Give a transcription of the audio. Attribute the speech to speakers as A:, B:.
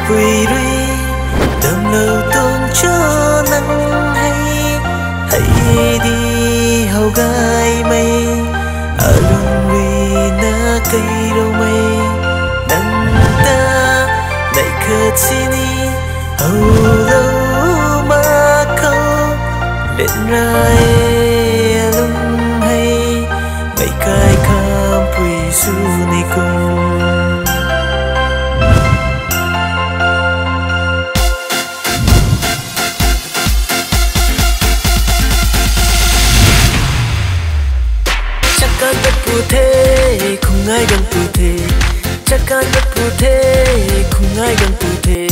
A: quỳ ruy đầm lâu tôn cho nắng hay hãy đi hầu gai mây ở lùng vì na cây đâu mây nắng ta đại khờ sini hầu lâu mà khâu lên rai lùng hay mấy cái kham quỳ su ni cùng thế không ai gần tu thế chắc chắn rất tu thế không ai gần tu thế